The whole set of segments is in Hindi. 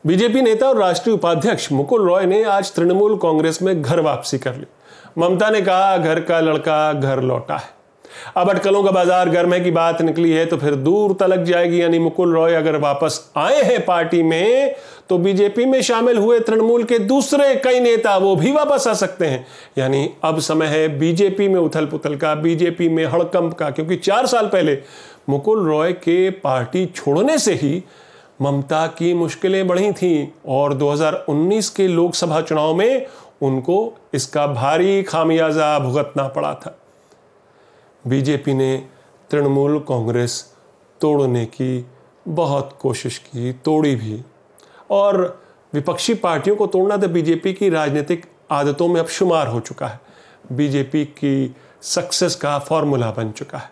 बीजेपी नेता और राष्ट्रीय उपाध्यक्ष मुकुल रॉय ने आज तृणमूल कांग्रेस में घर वापसी कर ली। ममता ने कहा, घर का लड़का घर लौटा है। अब अटकलों का बाजार गर्म है की बात निकली है तो फिर दूर तलक जाएगी। यानी मुकुल रॉय अगर वापस आए हैं पार्टी में तो बीजेपी में शामिल हुए तृणमूल के दूसरे कई नेता वो भी वापस आ सकते हैं। यानी अब समय है बीजेपी में उथल पुथल का, बीजेपी में हड़कंप का, क्योंकि 4 साल पहले मुकुल रॉय के पार्टी छोड़ने से ही ममता की मुश्किलें बढ़ी थीं और 2019 के लोकसभा चुनाव में उनको इसका भारी खामियाजा भुगतना पड़ा था। बीजेपी ने तृणमूल कांग्रेस तोड़ने की बहुत कोशिश की, तोड़ी भी। और विपक्षी पार्टियों को तोड़ना तो बीजेपी की राजनीतिक आदतों में अब शुमार हो चुका है, बीजेपी की सक्सेस का फॉर्मूला बन चुका है।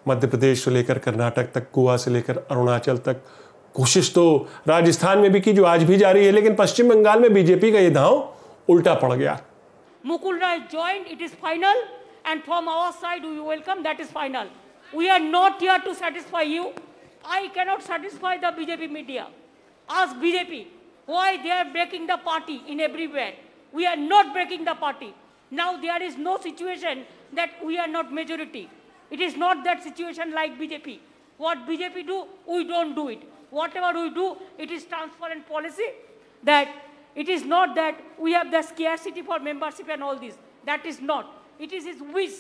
मध्य प्रदेश से लेकर कर्नाटक तक, गोवा से लेकर अरुणाचल तक, कोशिश तो राजस्थान में भी की जो आज भी जारी है, लेकिन पश्चिम बंगाल में बीजेपी का ये दांव उल्टा पड़ गया। Mukul Roy joined, it is final, and from our side we welcome, that is final. We are not here to satisfy you. I cannot satisfy the BJP media. Ask BJP why they are breaking the party in everywhere. We are not breaking the party. Now there is no situation that we are not majority. It is not that situation like BJP. What BJP do, we don't do it. Whatever we do, it is transparent policy. That it is not that we have the scarcity for membership and all this. That is not. It is his wish.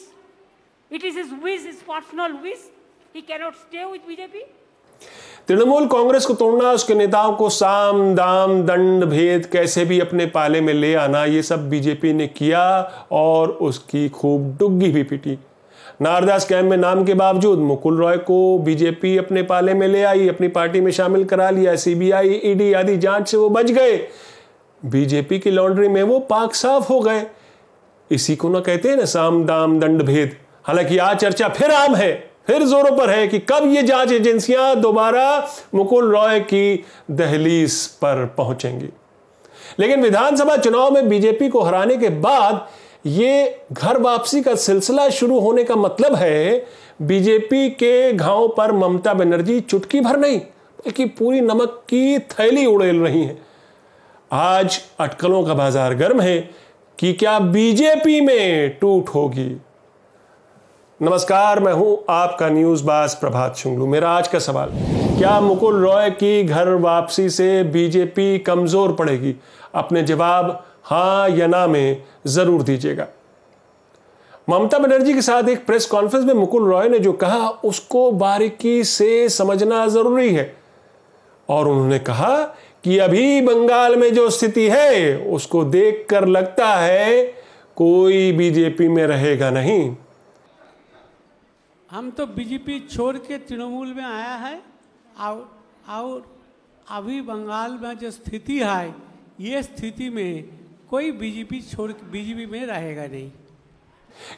It is his wish, his personal wish. He cannot stay with BJP. Trinamool Congress को तोड़ना, उसके नेताओं को साम दाम दंड भेद कैसे भी अपने पाले में ले आना, ये सब बीजेपी ने किया और उसकी खूब डुग्गी भी पिटी। नारदास कैंप में नाम के बावजूद मुकुल रॉय को बीजेपी अपने पाले में ले आई, अपनी पार्टी में शामिल करा लिया। सीबीआई, ईडी आदि जांच से वो बच गए, बीजेपी की लॉन्ड्री में वो पाक साफ हो गए। इसी को ना कहते हैं ना साम दाम दंड भेद। हालांकि आज चर्चा फिर आम है, फिर जोरों पर है कि कब ये जांच एजेंसियां दोबारा मुकुल रॉय की दहलीज पर पहुंचेंगी। लेकिन विधानसभा चुनाव में बीजेपी को हराने के बाद ये घर वापसी का सिलसिला शुरू होने का मतलब है बीजेपी के घाव पर ममता बनर्जी चुटकी भर नहीं बल्कि पूरी नमक की थैली उड़ेल रही हैं। आज अटकलों का बाजार गर्म है कि क्या बीजेपी में टूट होगी। नमस्कार, मैं हूं आपका न्यूज बाज प्रभात शुंगलू। मेरा आज का सवाल, क्या मुकुल रॉय की घर वापसी से बीजेपी कमजोर पड़ेगी? अपने जवाब हां या ना में जरूर दीजिएगा। ममता बनर्जी के साथ एक प्रेस कॉन्फ्रेंस में मुकुल रॉय ने जो कहा उसको बारीकी से समझना जरूरी है और उन्होंने कहा कि अभी बंगाल में जो स्थिति है उसको देखकर लगता है कोई बीजेपी में रहेगा नहीं। हम तो बीजेपी छोड़ के तृणमूल में आया है और अभी बंगाल में जो स्थिति है ये स्थिति में कोई बीजेपी छोड़ बीजेपी में रहेगा नहीं।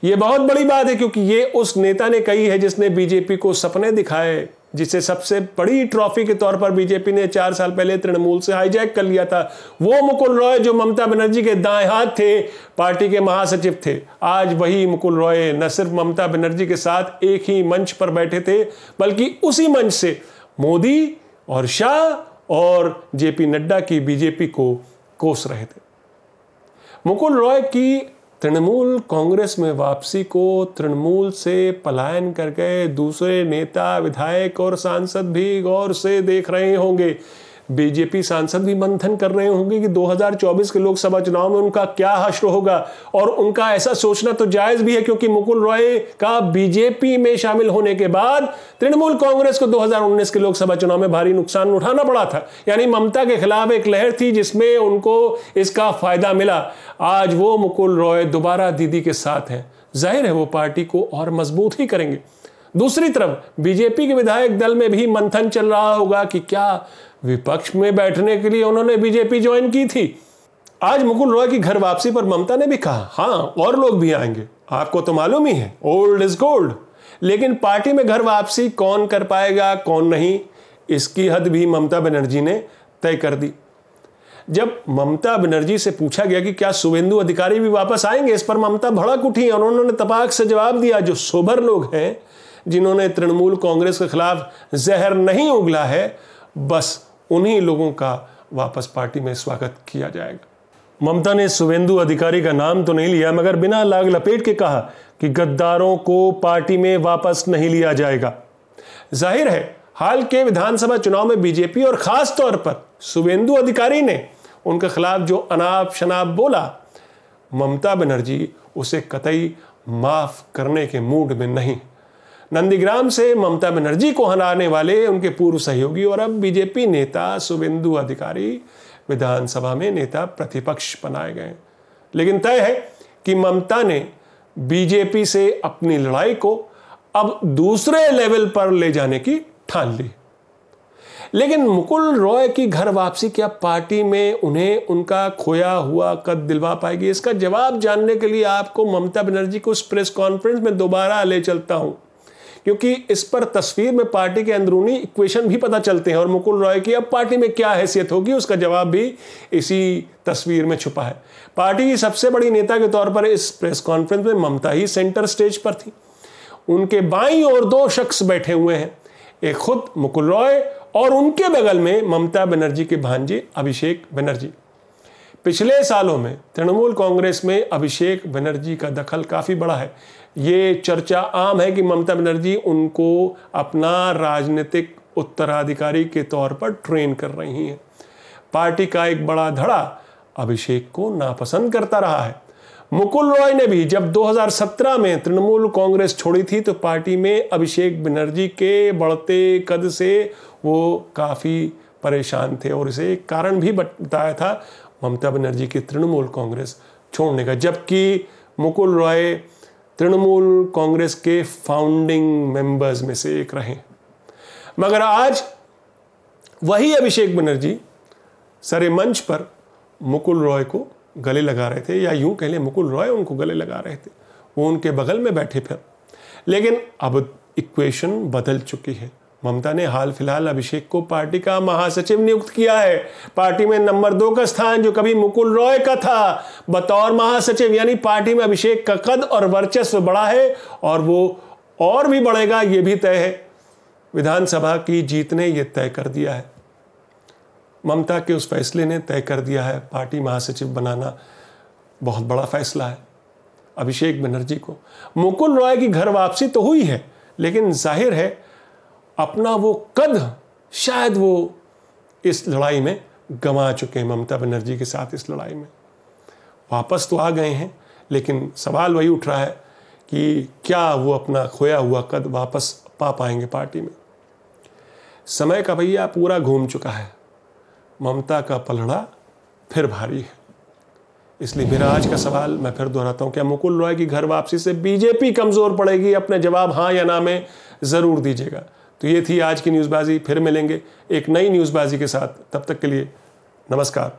ये बहुत बड़ी बात है क्योंकि ये उस नेता ने कही है जिसने बीजेपी को सपने दिखाए, जिसे सबसे बड़ी ट्रॉफी के तौर पर बीजेपी ने 4 साल पहले तृणमूल से हाईजैक कर लिया था। वो मुकुल रॉय जो ममता बनर्जी के दाएं हाथ थे, पार्टी के महासचिव थे, आज वही मुकुल रॉय न सिर्फ ममता बनर्जी के साथ एक ही मंच पर बैठे थे बल्कि उसी मंच से मोदी और शाह और जेपी नड्डा की बीजेपी को कोस रहे थे। मुकुल रॉय की तृणमूल कांग्रेस में वापसी को तृणमूल से पलायन कर गए दूसरे नेता, विधायक और सांसद भी गौर से देख रहे होंगे। बीजेपी सांसद भी मंथन कर रहे होंगे कि 2024 के लोकसभा चुनाव में उनका क्या हश्र होगा और उनका ऐसा सोचना तो जायज भी है क्योंकि मुकुल रॉय का बीजेपी में शामिल होने के बाद तृणमूल कांग्रेस को 2019 के लोकसभा चुनाव में भारी नुकसान उठाना पड़ा था। यानी ममता के खिलाफ एक लहर थी जिसमें उनको इसका फायदा मिला। आज वो मुकुल रॉय दोबारा दीदी के साथ हैं, जाहिर है वो पार्टी को और मजबूत ही करेंगे। दूसरी तरफ बीजेपी के विधायक दल में भी मंथन चल रहा होगा कि क्या विपक्ष में बैठने के लिए उन्होंने बीजेपी ज्वाइन की थी। आज मुकुल रॉय की घर वापसी पर ममता ने भी कहा, हां और लोग भी आएंगे, आपको तो मालूम ही है ओल्ड इज गोल्ड। लेकिन पार्टी में घर वापसी कौन कर पाएगा कौन नहीं, इसकी हद भी ममता बनर्जी ने तय कर दी। जब ममता बनर्जी से पूछा गया कि क्या शुभेंदु अधिकारी भी वापस आएंगे, इस पर ममता भड़क उठी और उन्होंने तपाक से जवाब दिया, जो सोबर लोग हैं जिन्होंने तृणमूल कांग्रेस के खिलाफ जहर नहीं उगला है, बस उन्हीं लोगों का वापस पार्टी में स्वागत किया जाएगा। ममता ने शुभेंदु अधिकारी का नाम तो नहीं लिया, मगर बिना लाग लपेट के कहा कि गद्दारों को पार्टी में वापस नहीं लिया जाएगा। जाहिर है हाल के विधानसभा चुनाव में बीजेपी और खास तौर पर शुभेंदु अधिकारी ने उनके खिलाफ जो अनाप शनाप बोला, ममता बनर्जी उसे कतई माफ करने के मूड में नहीं। नंदीग्राम से ममता बनर्जी को हराने वाले उनके पूर्व सहयोगी और अब बीजेपी नेता शुभेंदु अधिकारी विधानसभा में नेता प्रतिपक्ष बनाए गए। लेकिन तय है कि ममता ने बीजेपी से अपनी लड़ाई को अब दूसरे लेवल पर ले जाने की ठान ली। लेकिन मुकुल रॉय की घर वापसी क्या पार्टी में उन्हें उनका खोया हुआ कद दिलवा पाएगी? इसका जवाब जानने के लिए आपको ममता बनर्जी को उस प्रेस कॉन्फ्रेंस में दोबारा ले चलता हूं, क्योंकि इस पर तस्वीर में पार्टी के अंदरूनी इक्वेशन भी पता चलते हैं और मुकुल रॉय की अब पार्टी में क्या हैसियत होगी उसका जवाब भी इसी तस्वीर में छुपा है। पार्टी की सबसे बड़ी नेता के तौर पर इस प्रेस कॉन्फ्रेंस में ममता ही सेंटर स्टेज पर थी। उनके बाईं ओर दो शख्स बैठे हुए हैं, एक खुद मुकुल रॉय और उनके बगल में ममता बनर्जी के भांजे अभिषेक बनर्जी। पिछले सालों में तृणमूल कांग्रेस में अभिषेक बनर्जी का दखल काफी बड़ा है। ये चर्चा आम है कि ममता बनर्जी उनको अपना राजनीतिक उत्तराधिकारी के तौर पर ट्रेन कर रही हैं। पार्टी का एक बड़ा धड़ा अभिषेक को नापसंद करता रहा है। मुकुल रॉय ने भी जब 2017 में तृणमूल कांग्रेस छोड़ी थी तो पार्टी में अभिषेक बनर्जी के बढ़ते कद से वो काफी परेशान थे और इसे एक कारण भी बताया था ममता बनर्जी की तृणमूल कांग्रेस छोड़ने का, जबकि मुकुल रॉय तृणमूल कांग्रेस के फाउंडिंग मेंबर्स में से एक रहे। मगर आज वही अभिषेक बनर्जी सरे मंच पर मुकुल रॉय को गले लगा रहे थे, या यूं कह लें मुकुल रॉय उनको गले लगा रहे थे, वो उनके बगल में बैठे फिर। लेकिन अब इक्वेशन बदल चुकी है। ममता ने हाल फिलहाल अभिषेक को पार्टी का महासचिव नियुक्त किया है। पार्टी में नंबर 2 का स्थान जो कभी मुकुल रॉय का था बतौर महासचिव, यानी पार्टी में अभिषेक का कद और वर्चस्व बढ़ा है और वो और भी बढ़ेगा, ये भी तय है। विधानसभा की जीत ने यह तय कर दिया है। ममता के उस फैसले ने तय कर दिया है पार्टी महासचिव बनाना बहुत बड़ा फैसला है अभिषेक बनर्जी को। मुकुल रॉय की घर वापसी तो हुई है, लेकिन जाहिर है अपना वो कद शायद वो इस लड़ाई में गंवा चुके हैं। ममता बनर्जी के साथ इस लड़ाई में वापस तो आ गए हैं, लेकिन सवाल वही उठ रहा है कि क्या वो अपना खोया हुआ कद वापस पा पाएंगे पार्टी में। समय का भैया पूरा घूम चुका है, ममता का पलड़ा फिर भारी है। इसलिए मेरा आज का सवाल मैं फिर दोहराता हूं, क्या मुकुल रॉय की घर वापसी से बीजेपी कमजोर पड़ेगी? अपने जवाब हाँ या ना में जरूर दीजिएगा। तो ये थी आज की न्यूज़बाजी। फिर मिलेंगे एक नई न्यूज़बाजी के साथ, तब तक के लिए नमस्कार।